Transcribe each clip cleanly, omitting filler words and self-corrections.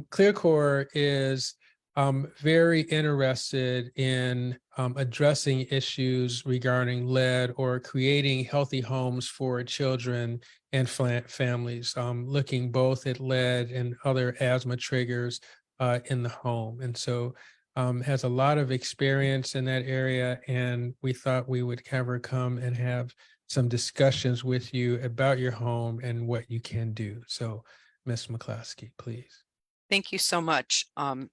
ClearCorps is very interested in addressing issues regarding lead or creating healthy homes for children and families, looking both at lead and other asthma triggers in the home. And so has a lot of experience in that area. And we thought we would have her come and have some discussions with you about your home and what you can do. So, Ms. McCloskey, please. Thank you so much. I'm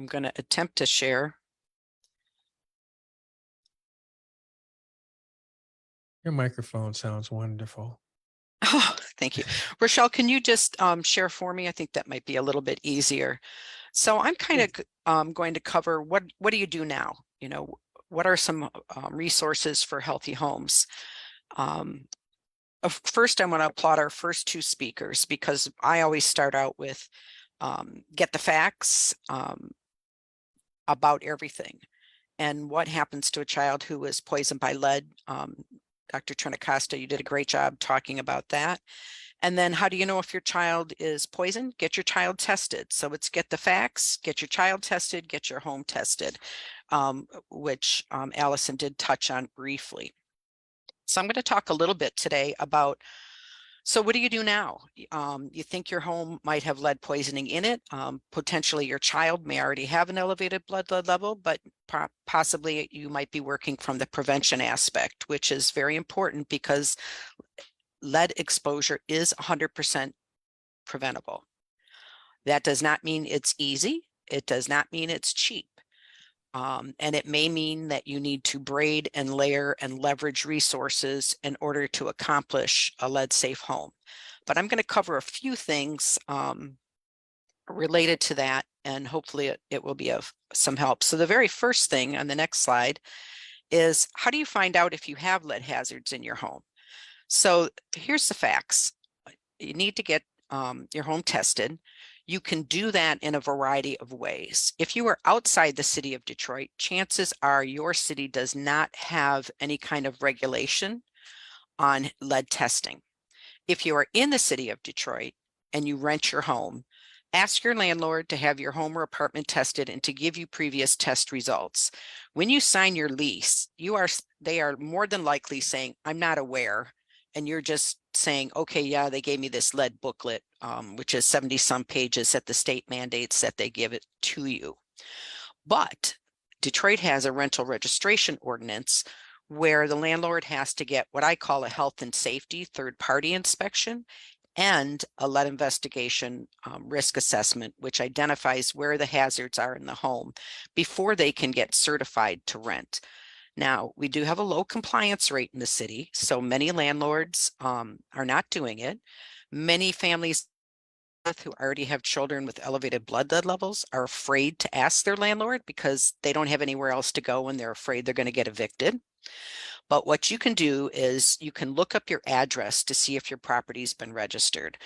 going to attempt to share. Your microphone sounds wonderful. Oh, thank you. Rochelle, can you just share for me? I think that might be a little bit easier. So I'm kind of going to cover what do you do now? You know, what are some resources for healthy homes? First, I want to applaud our first two speakers because I always start out with get the facts about everything and what happens to a child who is poisoned by lead. Dr. Trinacosta, you did a great job talking about that. And then how do you know if your child is poisoned? Get your child tested. So it's get the facts, get your child tested, get your home tested, which Allison did touch on briefly. So I'm going to talk a little bit today about, so what do you do now? You think your home might have lead poisoning in it. Potentially your child may already have an elevated blood lead level, but possibly you might be working from the prevention aspect, which is very important because lead exposure is 100% preventable. That does not mean it's easy. It does not mean it's cheap. And it may mean that you need to braid and layer and leverage resources in order to accomplish a lead safe home. But I'm going to cover a few things related to that, and hopefully it will be of some help. So the very first thing on the next slide is, how do you find out if you have lead hazards in your home? So here's the facts. You need to get your home tested. You can do that in a variety of ways. If you are outside the city of Detroit, chances are your city does not have any kind of regulation on lead testing. If you are in the city of Detroit and you rent your home, ask your landlord to have your home or apartment tested and to give you previous test results. When you sign your lease, they are more than likely saying, I'm not aware. And you're just saying, okay, yeah, they gave me this lead booklet, which is 70 some pages that the state mandates that they give it to you. But Detroit has a rental registration ordinance where the landlord has to get what I call a health and safety third-party inspection and a lead investigation risk assessment, which identifies where the hazards are in the home before they can get certified to rent. Now, we do have a low compliance rate in the city, so many landlords are not doing it. Many families who already have children with elevated blood lead levels are afraid to ask their landlord because they don't have anywhere else to go and they're afraid they're going to get evicted. But what you can do is you can look up your address to see if your property's been registered.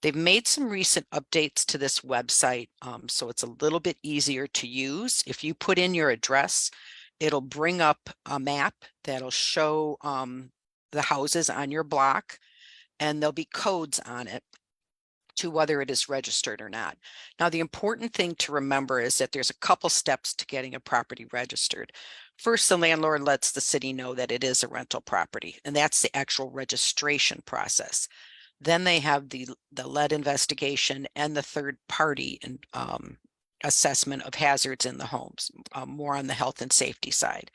They've made some recent updates to this website, so it's a little bit easier to use. If you put in your address, it'll bring up a map that'll show the houses on your block, and there'll be codes on it to whether it is registered or not. Now, the important thing to remember is that there's a couple steps to getting a property registered. First, the landlord lets the city know that it is a rental property, and that's the actual registration process. Then they have the lead investigation and the third party assessment of hazards in the homes, more on the health and safety side.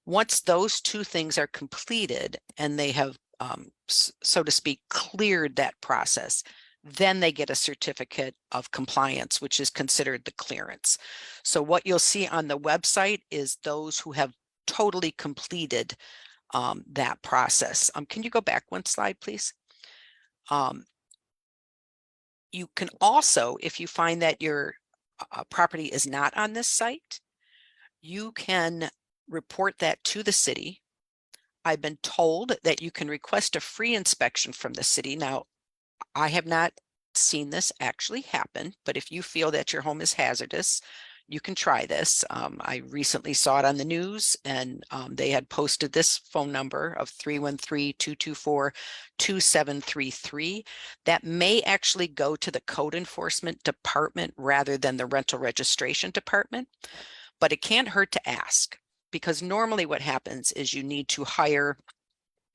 Once those two things are completed and they have, so to speak, cleared that process, then they get a certificate of compliance, which is considered the clearance. So what you'll see on the website is those who have totally completed that process. Can you go back one slide, please? You can also, if you find that your property is not on this site, you can report that to the city. I've been told that you can request a free inspection from the city. Now, I have not seen this actually happen, but if you feel that your home is hazardous, you can try this. I recently saw it on the news, and they had posted this phone number of 313-224-2733. That may actually go to the code enforcement department rather than the rental registration department, but it can't hurt to ask, because normally what happens is you need to hire,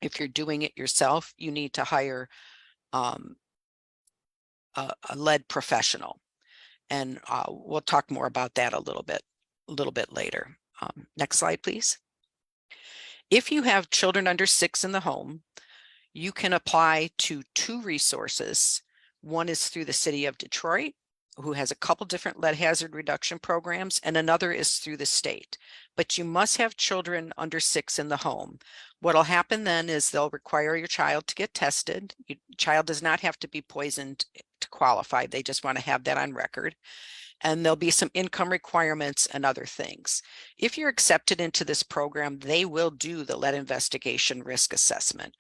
if you're doing it yourself, you need to hire a lead professional. And we'll talk more about that a little bit later. Next slide, please. If you have children under 6 in the home, you can apply to 2 resources. One is through the city of Detroit, who has a couple different lead hazard reduction programs, and another is through the state. But you must have children under 6 in the home. What'll happen then is they'll require your child to get tested. Your child does not have to be poisoned to qualify. They just want to have that on record. And there'll be some income requirements and other things. If you're accepted into this program, they will do the lead investigation risk assessment.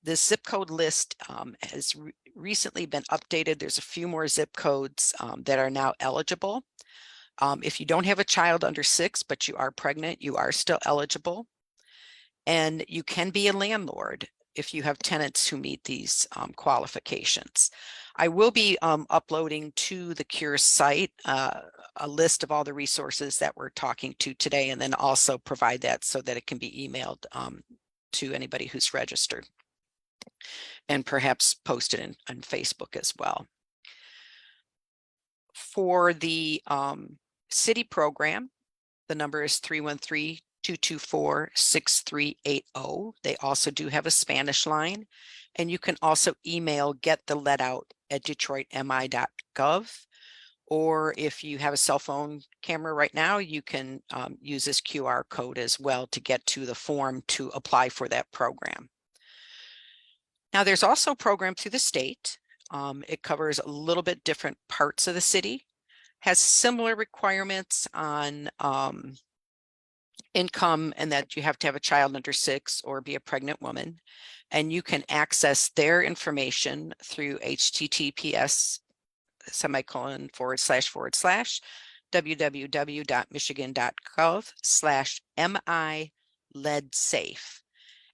This zip code list has recently been updated. There's a few more zip codes that are now eligible. If you don't have a child under 6, but you are pregnant, you are still eligible. And you can be a landlord if you have tenants who meet these qualifications. I will be uploading to the Cure site a list of all the resources that we're talking to today, and then also provide that so that it can be emailed to anybody who's registered, and perhaps posted on Facebook as well. For the city program, the number is 313-224-6380. They also do have a Spanish line, and you can also email gettheleadout@detroitmi.gov. Or if you have a cell phone camera right now, you can use this QR code as well to get to the form to apply for that program. Now, there's also a program through the state. It covers a little bit different parts of the city, has similar requirements on income, and that you have to have a child under 6 or be a pregnant woman. And you can access their information through https://www.michigan.gov/mi-leadsafe.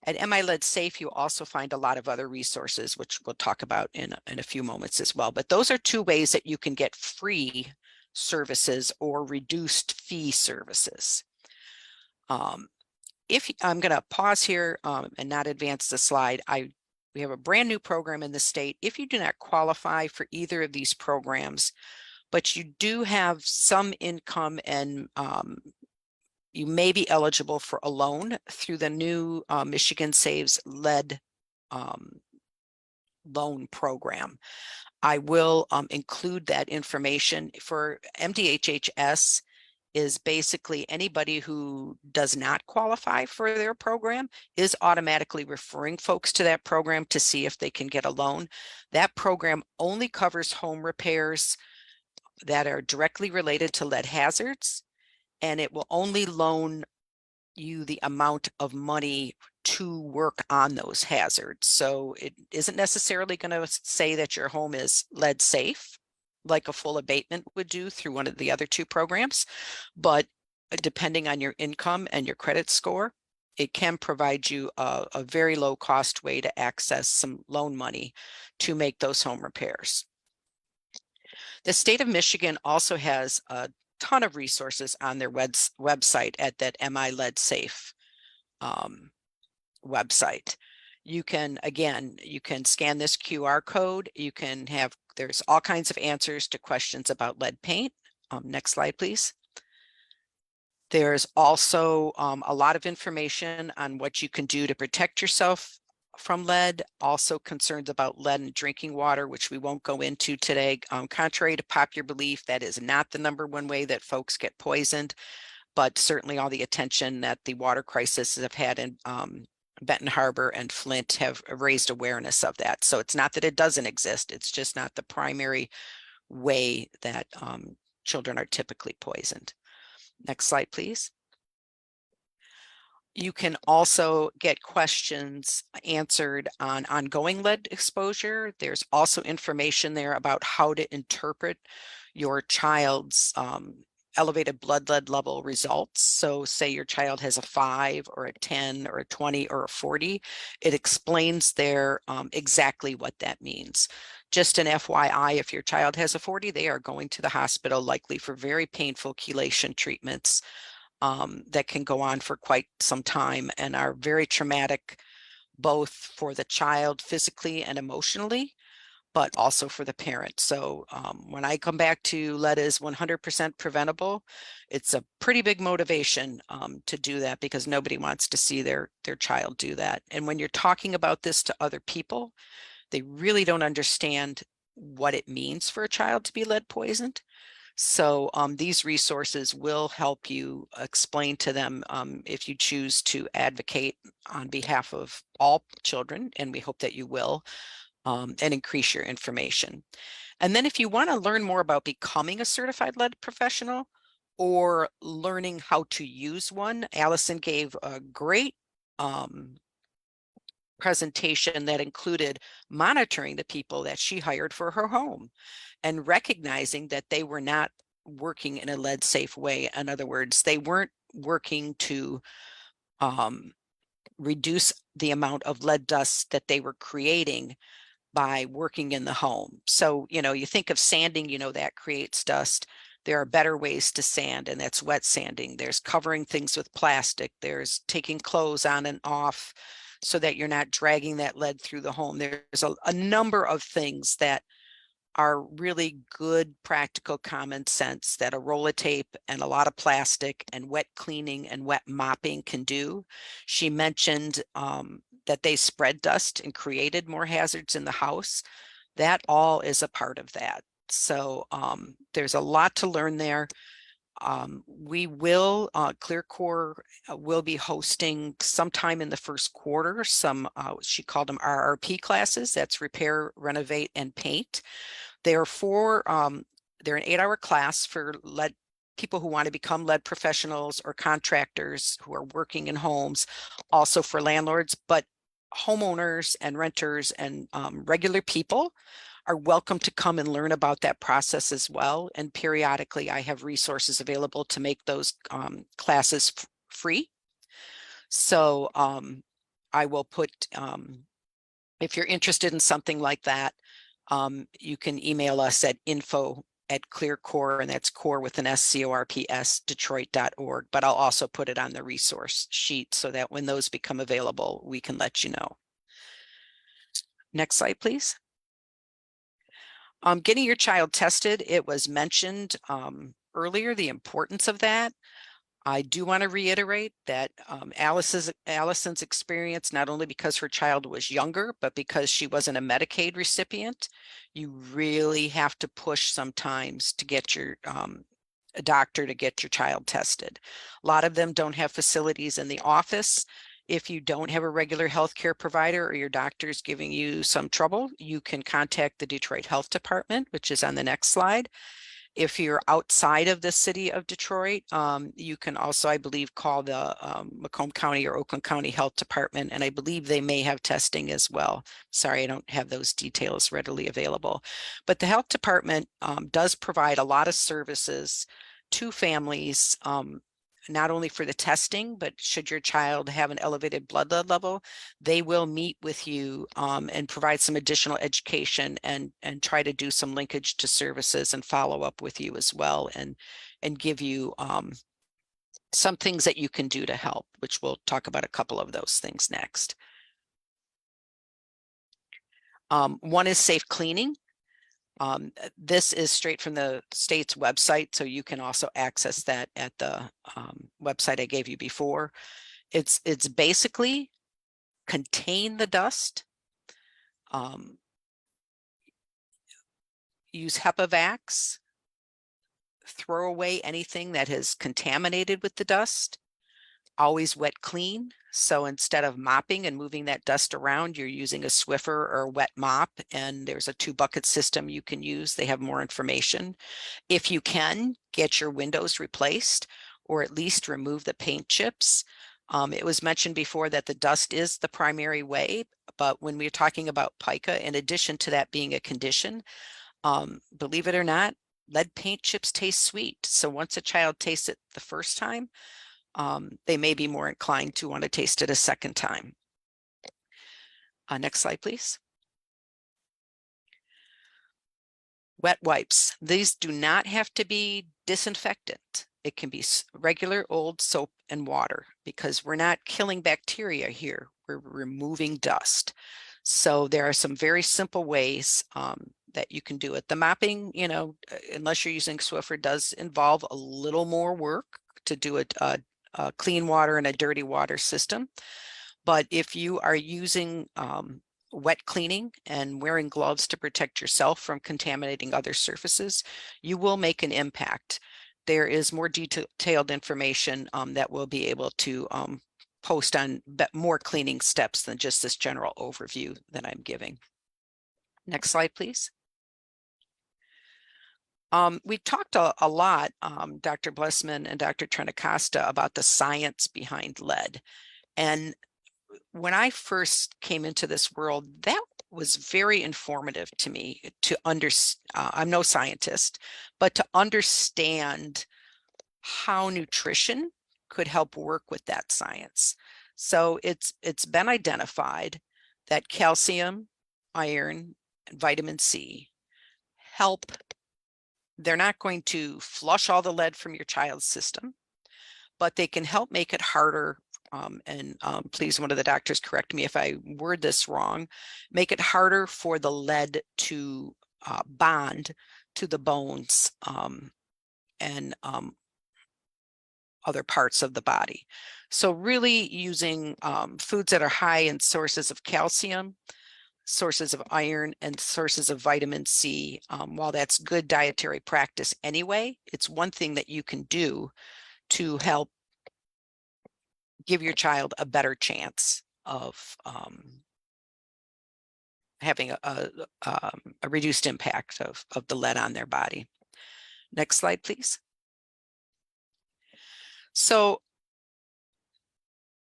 At MI Lead Safe, you also find a lot of other resources, which we'll talk about in a few moments as well. But those are 2 ways that you can get free services or reduced fee services. If I'm going to pause here and not advance the slide, we have a brand new program in the state. If you do not qualify for either of these programs, but you do have some income and you may be eligible for a loan through the new Michigan Saves Lead loan program. I will include that information. For MDHHS is basically anybody who does not qualify for their program is automatically referring folks to that program to see if they can get a loan. That program only covers home repairs that are directly related to lead hazards, and it will only loan you the amount of money to work on those hazards. So it isn't necessarily going to say that your home is lead safe, like a full abatement would do through one of the other 2 programs. But depending on your income and your credit score, it can provide you a very low cost way to access some loan money to make those home repairs. The state of Michigan also has a ton of resources on their website at that MI Lead Safe website. You can, again, you can scan this QR code. You can have, there's all kinds of answers to questions about lead paint. Next slide, please. There's also a lot of information on what you can do to protect yourself from lead, also concerns about lead in drinking water, which we won't go into today. Contrary to popular belief, that is not the #1 way that folks get poisoned, but certainly all the attention that the water crisis have had in Benton Harbor and Flint have raised awareness of that. So it's not that it doesn't exist, it's just not the primary way that children are typically poisoned. Next slide, please. You can also get questions answered on ongoing lead exposure. There's also information there about how to interpret your child's elevated blood lead level results. So say your child has a 5 or a 10 or a 20 or a 40, it explains there exactly what that means. Just an FYI, if your child has a 40, they are going to the hospital likely for very painful chelation treatments that can go on for quite some time and are very traumatic, both for the child physically and emotionally, but also for the parent. So when I come back to lead is 100% preventable, it's a pretty big motivation to do that, because nobody wants to see their child do that. And when you're talking about this to other people, they really don't understand what it means for a child to be lead poisoned. So these resources will help you explain to them if you choose to advocate on behalf of all children, and we hope that you will, and increase your information. And then if you want to learn more about becoming a certified lead professional or learning how to use one, Allison gave a great presentation that included monitoring the people that she hired for her home and recognizing that they were not working in a lead safe way. In other words, they weren't working to reduce the amount of lead dust that they were creating by working in the home. So, you think of sanding, that creates dust. There are better ways to sand, and that's wet sanding. There's covering things with plastic. There's taking clothes on and off so that you're not dragging that lead through the home. There's a number of things that are really good, practical common sense that a roll of tape and a lot of plastic and wet cleaning and wet mopping can do. She mentioned that they spread dust and created more hazards in the house. That all is a part of that. So there's a lot to learn there. ClearCorps will be hosting sometime in the first quarter some, she called them RRP classes. That's repair, renovate, and paint. They're an 8-hour class for lead people who want to become lead professionals or contractors who are working in homes, also for landlords, but homeowners and renters and regular people are welcome to come and learn about that process as well. And periodically I have resources available to make those classes free. So I will put, if you're interested in something like that, you can email us at info@ClearCorps, and that's core with an SCORPS, Detroit.org. But I'll also put it on the resource sheet so that when those become available, we can let you know. Next slide, please. Getting your child tested, it was mentioned earlier, the importance of that. I do want to reiterate that Allison's experience, not only because her child was younger, but because she wasn't a Medicaid recipient, you really have to push sometimes to get your a doctor to get your child tested. A lot of them don't have facilities in the office. If you don't have a regular healthcare provider or your doctor is giving you some trouble, you can contact the Detroit Health Department, which is on the next slide. If you're outside of the city of Detroit, you can also, I believe, call the Macomb County or Oakland County Health Department, and I believe they may have testing as well. Sorry, I don't have those details readily available. But the health department does provide a lot of services to families, not only for the testing, but should your child have an elevated blood lead level, they will meet with you and provide some additional education and try to do some linkage to services and follow up with you as well, and give you some things that you can do to help, which we'll talk about a couple of those things next. One is safe cleaning. This is straight from the state's website, so you can also access that at the website I gave you before. It's basically contain the dust, use HEPA vacs, throw away anything that has contaminated with the dust, always wet clean. So instead of mopping and moving that dust around, you're using a Swiffer or a wet mop, and there's a 2-bucket system you can use. They have more information. If you can, get your windows replaced or at least remove the paint chips. It was mentioned before that the dust is the primary way, but when we're talking about pica, in addition to that being a condition, believe it or not, lead paint chips taste sweet. So once a child tastes it the first time, they may be more inclined to want to taste it a second time. Next slide, please. Wet wipes. These do not have to be disinfectant. It can be regular old soap and water, because we're not killing bacteria here. We're removing dust. So there are some very simple ways that you can do it. The mopping, unless you're using Swiffer, does involve a little more work to do a clean water and a dirty water system. But if you are using wet cleaning and wearing gloves to protect yourself from contaminating other surfaces, you will make an impact. There is more detailed information that we'll be able to post on more cleaning steps than just this general overview that I'm giving. Next slide, please. We talked a lot, Dr. Blessman and Dr. Trentacosta, about the science behind lead. And when I first came into this world, that was very informative to me to understand. I'm no scientist, but to understand how nutrition could help work with that science. So it's been identified that calcium, iron, and vitamin C help. They're not going to flush all the lead from your child's system, but they can help make it harder. Please, one of the doctors correct me if I word this wrong, make it harder for the lead to bond to the bones and other parts of the body. So really using foods that are high in sources of calcium, sources of iron, and sources of vitamin C. While that's good dietary practice anyway, it's one thing that you can do to help give your child a better chance of having a reduced impact of the lead on their body. Next slide, please. So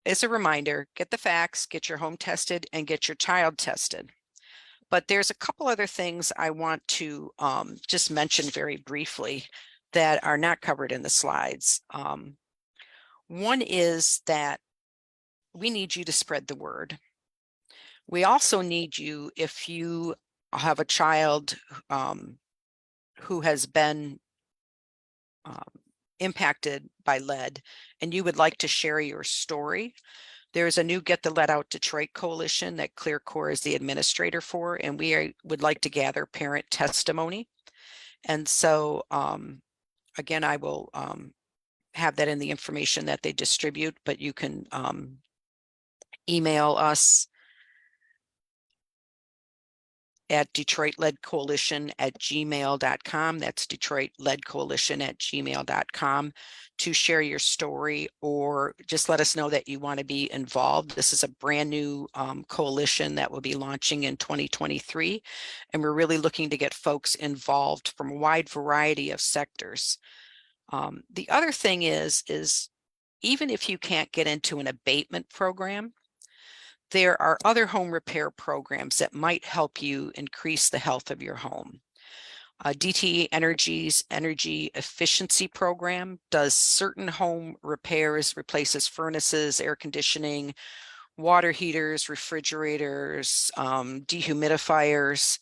as a reminder, get the facts, get your home tested, and get your child tested. But there's a couple other things I want to just mention very briefly that are not covered in the slides. One is that we need you to spread the word. We also need you, if you have a child who has been impacted by lead and you would like to share your story, there's a new Get the Lead Out Detroit coalition that ClearCorps is the administrator for, and we would like to gather parent testimony. And so, again, I will have that in the information that they distribute, but you can email us at DetroitLeadCoalition@gmail.com. That's DetroitLeadCoalition@gmail.com to share your story, or just let us know that you want to be involved. This is a brand new coalition that will be launching in 2023, and we're really looking to get folks involved from a wide variety of sectors. The other thing is even if you can't get into an abatement program, there are other home repair programs that might help you increase the health of your home. DTE Energy's energy efficiency program does certain home repairs, replaces furnaces, air conditioning, water heaters, refrigerators, dehumidifiers,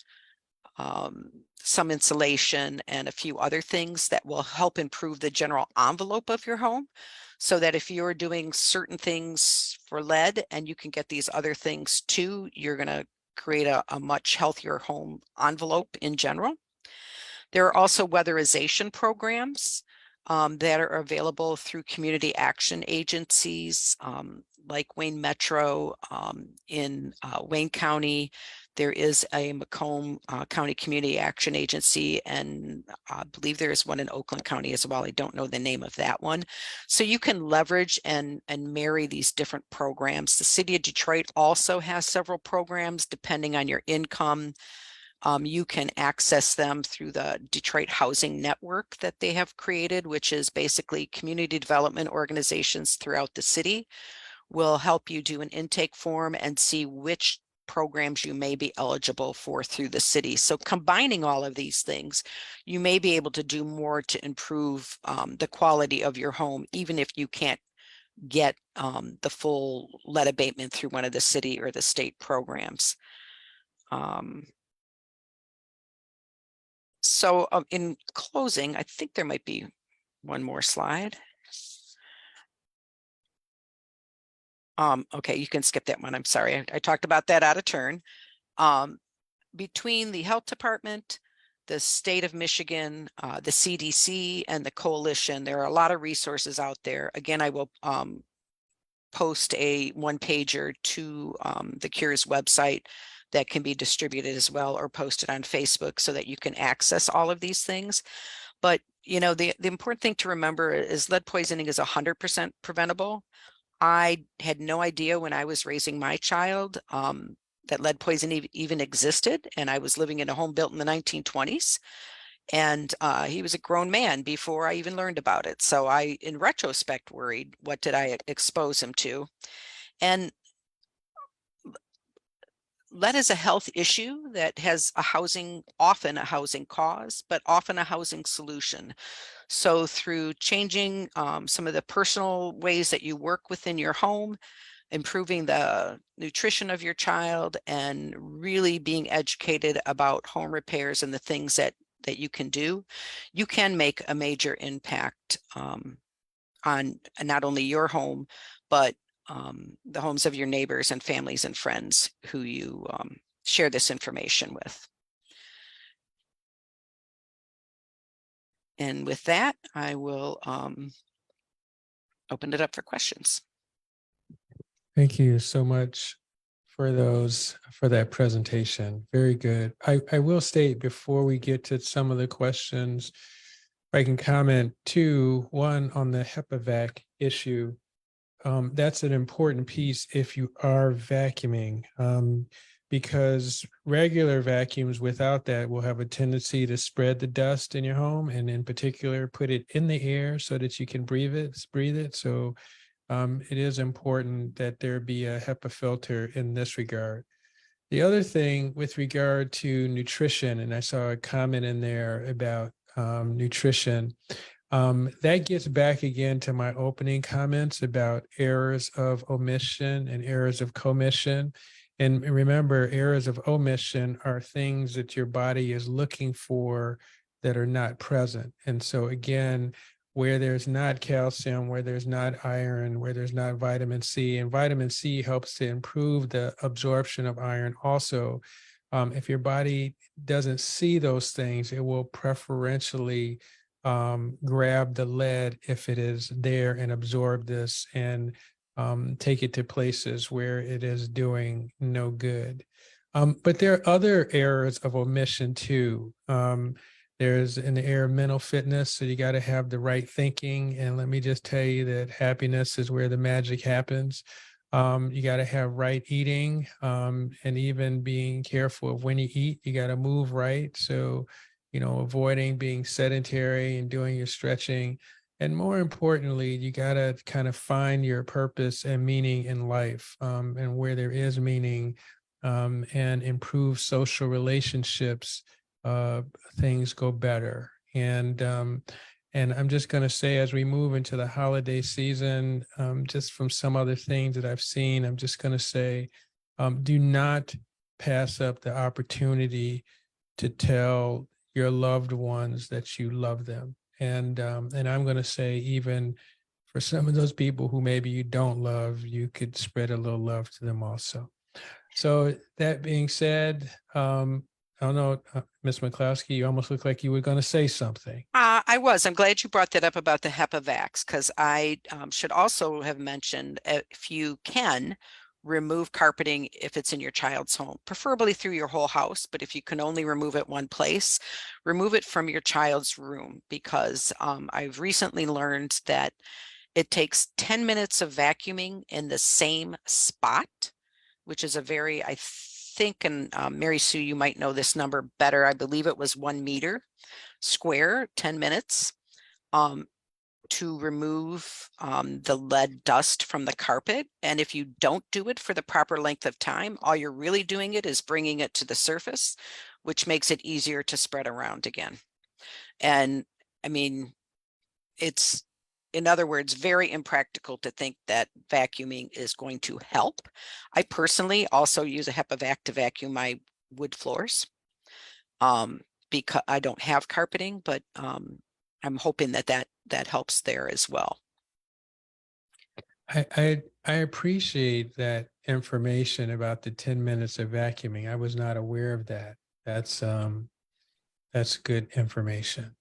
some insulation, and a few other things that will help improve the general envelope of your home, so that if you're doing certain things for lead and you can get these other things too, you're going to create a much healthier home envelope in general. There are also weatherization programs that are available through community action agencies like Wayne Metro. In Wayne County, there is a Macomb County Community Action Agency, and I believe there is one in Oakland County as well. I don't know the name of that one. So you can leverage and marry these different programs. The city of Detroit also has several programs depending on your income. You can access them through the Detroit Housing Network that they have created, which is basically community development organizations throughout the city will help you do an intake form and see which programs you may be eligible for through the city. So combining all of these things, you may be able to do more to improve the quality of your home, even if you can't get the full lead abatement through one of the city or the state programs. So in closing, I think there might be one more slide. Okay, you can skip that one. I'm sorry. I talked about that out of turn. Between the health department, the state of Michigan, the CDC, and the coalition, there are a lot of resources out there. Again, I will post a one-pager to the Cures website that can be distributed as well, or posted on Facebook, so that you can access all of these things. But you know, the important thing to remember is lead poisoning is 100% preventable. I had no idea when I was raising my child that lead poisoning even existed, and I was living in a home built in the 1920s. And he was a grown man before I even learned about it. So I, in retrospect, worried, what did I expose him to? And lead is a health issue that has often a housing cause, but often a housing solution. So through changing some of the personal ways that you work within your home, improving the nutrition of your child, and really being educated about home repairs and the things that you can do, you can make a major impact on not only your home, but the homes of your neighbors and families and friends who you share this information with. And with that, I will open it up for questions. Thank you so much for that presentation. Very good. I will state before we get to some of the questions, if I can comment too, one on the HEPA vac issue. That's an important piece if you are vacuuming, because regular vacuums without that will have a tendency to spread the dust in your home, and in particular, put it in the air so that you can breathe it. So it is important that there be a HEPA filter in this regard. The other thing with regard to nutrition, and I saw a comment in there about nutrition, that gets back again to my opening comments about errors of omission and errors of commission. And remember, errors of omission are things that your body is looking for that are not present. And so again, where there's not calcium, where there's not iron, where there's not vitamin C, and vitamin C helps to improve the absorption of iron also. If your body doesn't see those things, it will preferentially grab the lead if it is there and absorb this and take it to places where it is doing no good. But there are other errors of omission too. There's in the area of mental fitness, so you got to have the right thinking. And let me just tell you that happiness is where the magic happens. You got to have right eating, and even being careful of when you eat. You got to move right. So, you know, avoiding being sedentary and doing your stretching. And more importantly, you got to kind of find your purpose and meaning in life, and where there is meaning, and improve social relationships, things go better. And I'm just going to say, as we move into the holiday season, just from some other things that I've seen, I'm just going to say, do not pass up the opportunity to tell your loved ones that you love them. And I'm going to say, even for some of those people who maybe you don't love, you could spread a little love to them also. So that being said, I don't know, Ms. McCloskey, you almost look like you were going to say something. I was. I'm glad you brought that up about the HEPA vax, because I should also have mentioned, if you can, remove carpeting if it's in your child's home, preferably through your whole house. But if you can only remove it one place, remove it from your child's room, because I've recently learned that it takes 10 minutes of vacuuming in the same spot, which is a very, I think, and Mary Sue, you might know this number better. I believe it was 1 meter square, 10 minutes. to remove the lead dust from the carpet. And if you don't do it for the proper length of time, all you're really doing it is bringing it to the surface, which makes it easier to spread around again. And I mean, it's, in other words, very impractical to think that vacuuming is going to help. I personally also use a HEPA vac to vacuum my wood floors because I don't have carpeting, but I'm hoping that helps there as well. I appreciate that information about the 10 minutes of vacuuming. I was not aware of that. That's good information.